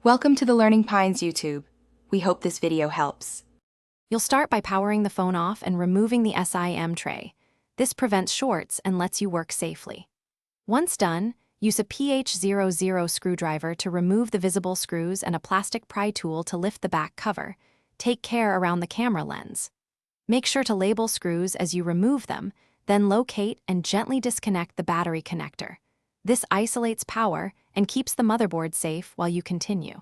Welcome to the Learning Pines YouTube. We hope this video helps. You'll start by powering the phone off and removing the SIM tray. This prevents shorts and lets you work safely. Once done, use a PH00 screwdriver to remove the visible screws and a plastic pry tool to lift the back cover. Take care around the camera lens. Make sure to label screws as you remove them, then locate and gently disconnect the battery connector. This isolates power and keeps the motherboard safe while you continue.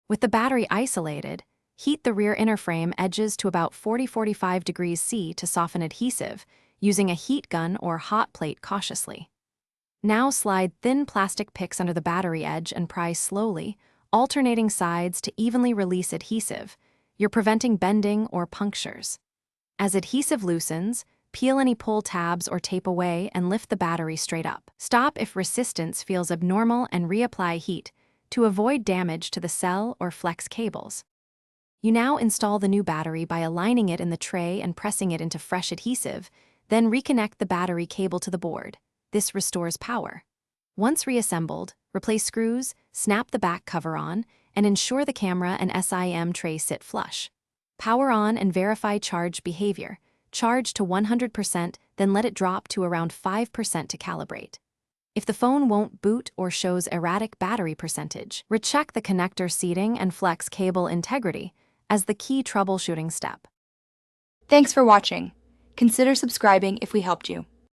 With the battery isolated, heat the rear inner frame edges to about 40–45 degrees C to soften adhesive, using a heat gun or hot plate cautiously. Now slide thin plastic picks under the battery edge and pry slowly, alternating sides to evenly release adhesive. You're preventing bending or punctures. As adhesive loosens, peel any pull tabs or tape away and lift the battery straight up. Stop if resistance feels abnormal and reapply heat to avoid damage to the cell or flex cables. You now install the new battery by aligning it in the tray and pressing it into fresh adhesive, then reconnect the battery cable to the board. This restores power. Once reassembled, replace screws, snap the back cover on, and ensure the camera and SIM tray sit flush. Power on and verify charge behavior. Charge to 100%, then let it drop to around 5% to calibrate. If the phone won't boot or shows erratic battery percentage, recheck the connector seating and flex cable integrity as the key troubleshooting step. Thanks for watching. Consider subscribing if we helped you.